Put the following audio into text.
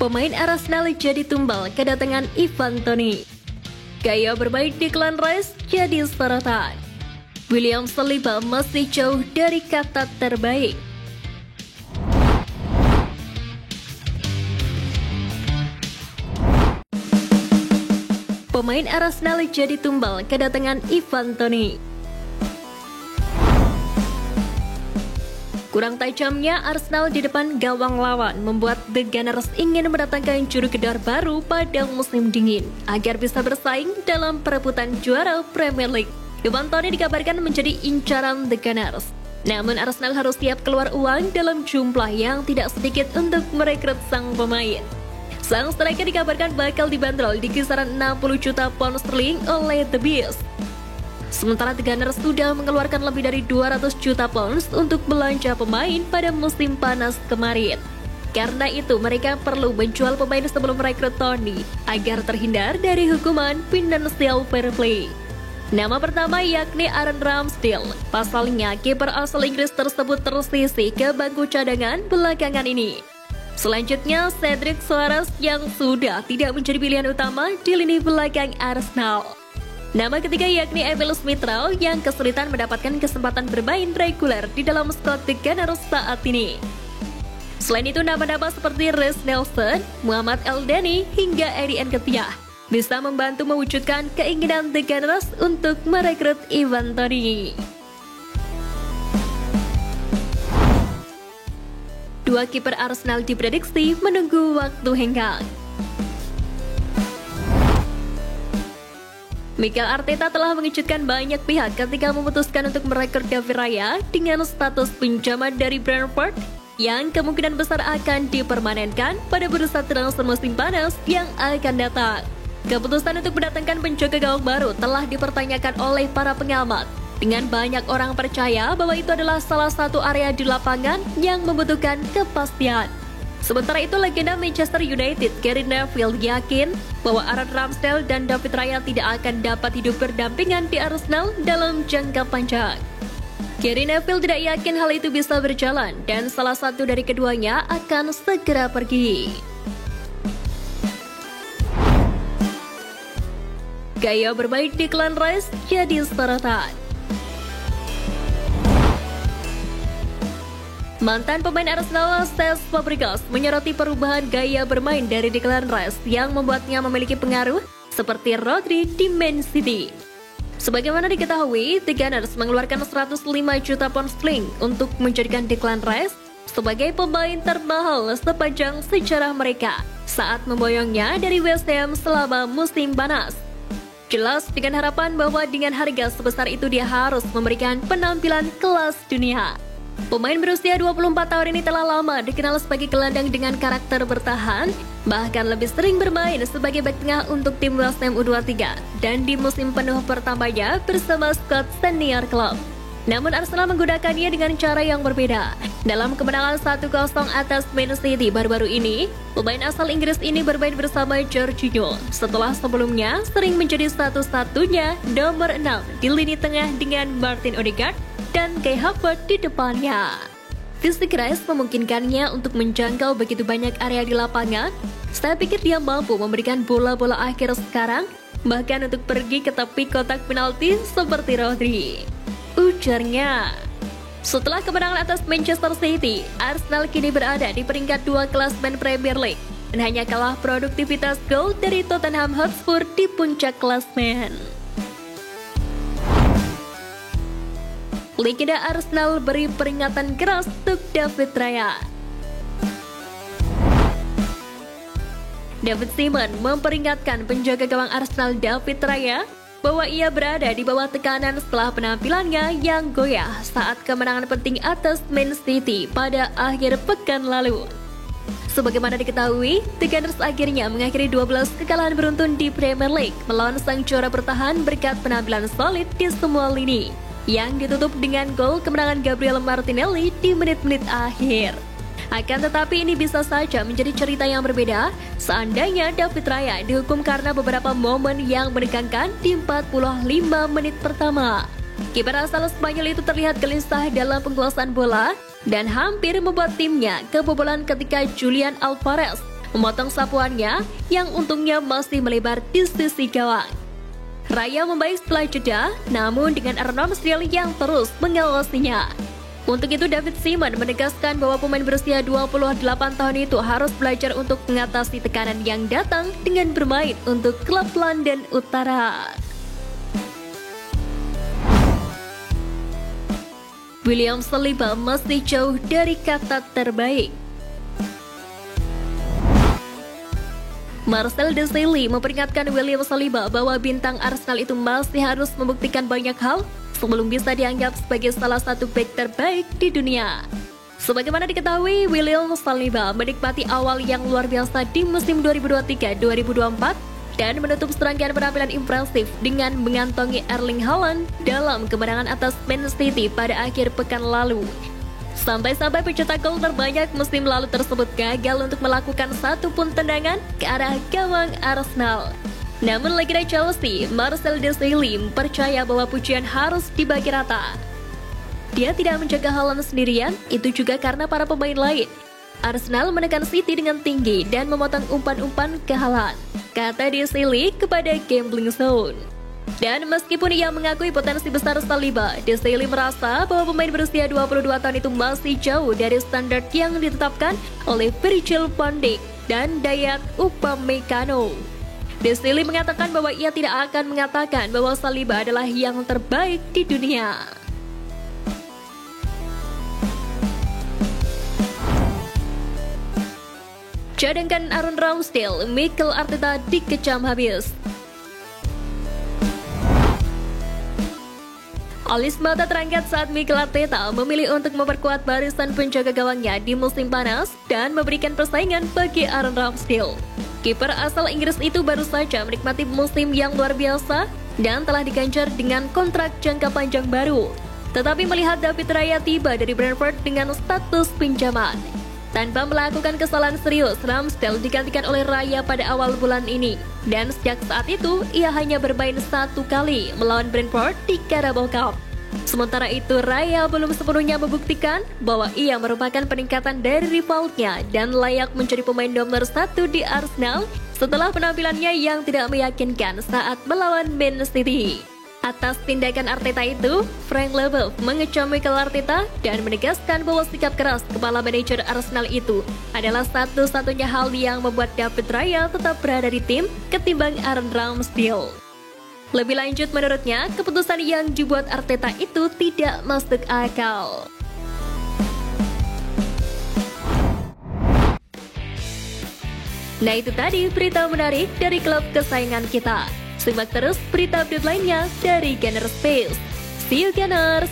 Pemain Arsenal jadi tumbal kedatangan Ivan Toney. Gaya bermain Declan Rice jadi sorotan. William Saliba masih jauh dari kata terbaik. Pemain Arsenal jadi tumbal kedatangan Ivan Toney. Kurang tajamnya Arsenal di depan gawang lawan membuat The Gunners ingin mendatangkan juru gedor baru pada musim dingin agar bisa bersaing dalam perebutan juara Premier League. Ivan Toney dikabarkan menjadi incaran The Gunners. Namun Arsenal harus siap keluar uang dalam jumlah yang tidak sedikit untuk merekrut sang pemain. Sang striker dikabarkan bakal dibanderol di kisaran 60 juta pound sterling oleh The Bees. Sementara The Gunners sudah mengeluarkan lebih dari 200 juta pounds untuk belanja pemain pada musim panas kemarin. Karena itu mereka perlu menjual pemain sebelum merekrut Toney agar terhindar dari hukuman financial fair play. Nama pertama yakni Aaron Ramsdale. Pasalnya kiper asal Inggris tersebut tersisih ke bangku cadangan belakangan ini. Selanjutnya Cedric Soares yang sudah tidak menjadi pilihan utama di lini belakang Arsenal. Nama ketiga yakni Emil Smith-Rowe yang kesulitan mendapatkan kesempatan bermain reguler di dalam skuad The Gunners saat ini. Selain itu nama-nama seperti Reiss Nelson, Muhammad Elneny hingga Eddie Nketiah bisa membantu mewujudkan keinginan The Gunners untuk merekrut Ivan Toney. Dua kiper Arsenal diprediksi menunggu waktu hengkang. Mikel Arteta telah mengejutkan banyak pihak ketika memutuskan untuk merekrut David Raya dengan status pinjaman dari Brentford yang kemungkinan besar akan dipermanenkan pada bursa transfer musim panas yang akan datang. Keputusan untuk mendatangkan penjaga gawang baru telah dipertanyakan oleh para pengamat, dengan banyak orang percaya bahwa itu adalah salah satu area di lapangan yang membutuhkan kepastian. Sementara itu, legenda Manchester United Gary Neville yakin bahwa Aaron Ramsdale dan David Raya tidak akan dapat hidup berdampingan di Arsenal dalam jangka panjang. Gary Neville tidak yakin hal itu bisa berjalan dan salah satu dari keduanya akan segera pergi. Gaya bermain Declan Rice jadi sorotan. Mantan pemain Arsenal Cesc Fabregas menyoroti perubahan gaya bermain dari Declan Rice yang membuatnya memiliki pengaruh seperti Rodri di Man City. Sebagaimana diketahui, The Gunners mengeluarkan 105 juta pound sterling untuk menjadikan Declan Rice sebagai pemain termahal sepanjang sejarah mereka saat memboyongnya dari West Ham selama musim panas. Jelas dengan harapan bahwa dengan harga sebesar itu dia harus memberikan penampilan kelas dunia. Pemain berusia 24 tahun ini telah lama dikenal sebagai gelandang dengan karakter bertahan, bahkan lebih sering bermain sebagai bek tengah untuk tim West Ham U23 dan di musim penuh pertamanya bersama skuad senior klub. Namun Arsenal menggunakannya dengan cara yang berbeda. Dalam kemenangan 1-0 atas Man City baru-baru ini, pemain asal Inggris ini bermain bersama Jorginho setelah sebelumnya sering menjadi satu-satunya nomor 6 di lini tengah dengan Martin Odegaard dan Kai Havertz di depannya. Fisik Rice memungkinkannya untuk menjangkau begitu banyak area di lapangan. Saya pikir dia mampu memberikan bola-bola akhir sekarang, bahkan untuk pergi ke tepi kotak penalti seperti Rodri, ujarnya. Setelah kemenangan atas Manchester City, Arsenal kini berada di peringkat 2 klasemen Premier League dan hanya kalah produktivitas gol dari Tottenham Hotspur di puncak klasemen. Legenda Arsenal beri peringatan keras untuk David Raya. David Seaman memperingatkan penjaga gawang Arsenal David Raya bahwa ia berada di bawah tekanan setelah penampilannya yang goyah saat kemenangan penting atas Man City pada akhir pekan lalu. Sebagaimana diketahui, The Gunners akhirnya mengakhiri 12 kekalahan beruntun di Premier League melawan sang juara bertahan berkat penampilan solid di semua lini, yang ditutup dengan gol kemenangan Gabriel Martinelli di menit-menit akhir. Akan tetapi ini bisa saja menjadi cerita yang berbeda seandainya David Raya dihukum karena beberapa momen yang menegangkan di 45 menit pertama. Kiper asal Spanyol itu terlihat gelisah dalam penguasaan bola dan hampir membuat timnya kebobolan ketika Julian Alvarez memotong sapuannya yang untungnya masih melebar di sisi gawang. Raya membaik setelah jeda, namun dengan Aaron Ramsdale yang terus mengawasinya. Untuk itu David Seaman menegaskan bahwa pemain berusia 28 tahun itu harus belajar untuk mengatasi tekanan yang datang dengan bermain untuk klub London Utara. William Saliba masih jauh dari kata terbaik. Marcel Desailly memperingatkan William Saliba bahwa bintang Arsenal itu masih harus membuktikan banyak hal sebelum bisa dianggap sebagai salah satu bek terbaik di dunia. Sebagaimana diketahui, William Saliba menikmati awal yang luar biasa di musim 2023-2024 dan menutup serangkaian penampilan impresif dengan mengantongi Erling Haaland dalam kemenangan atas Man City pada akhir pekan lalu. Sampai-sampai pencetak gol terbanyak musim lalu tersebut gagal untuk melakukan satu pun tendangan ke arah gawang Arsenal. Namun legenda Chelsea, Marcel Desailly percaya bahwa pujian harus dibagi rata. Dia tidak menjaga Haaland sendirian, itu juga karena para pemain lain. Arsenal menekan City dengan tinggi dan memotong umpan-umpan ke Haaland, kata Desailly kepada Gambling Zone. Dan meskipun ia mengakui potensi besar Saliba, Desailly merasa bahwa pemain berusia 22 tahun itu masih jauh dari standar yang ditetapkan oleh Virgil van Dijk dan Dayot Upamecano. Desailly mengatakan bahwa ia tidak akan mengatakan bahwa Saliba adalah yang terbaik di dunia. Cadangkan Aaron Ramsdale, Mikel Arteta dikecam habis. Alis mata terangkat saat Mikel Arteta memilih untuk memperkuat barisan penjaga gawangnya di musim panas dan memberikan persaingan bagi Aaron Ramsdale. Kiper asal Inggris itu baru saja menikmati musim yang luar biasa dan telah diganjar dengan kontrak jangka panjang baru. Tetapi melihat David Raya tiba dari Brentford dengan status pinjaman, tanpa melakukan kesalahan serius, Ramsdale digantikan oleh Raya pada awal bulan ini. Dan sejak saat itu, ia hanya bermain satu kali melawan Brentford di Carabao Cup. Sementara itu, Raya belum sepenuhnya membuktikan bahwa ia merupakan peningkatan dari rivalnya dan layak menjadi pemain nomor 1 di Arsenal setelah penampilannya yang tidak meyakinkan saat melawan Man City. Atas tindakan Arteta itu, Frank Leboeuf mengecam Mikel Arteta dan menegaskan bahwa sikap keras kepala manajer Arsenal itu adalah satu-satunya hal yang membuat David Raya tetap berada di tim ketimbang Aaron Ramsdale. Lebih lanjut menurutnya, keputusan yang dibuat Arteta itu tidak masuk akal. Nah itu tadi berita menarik dari klub kesayangan kita. Simak terus berita update lainnya dari Gunner Space. See you Gunners!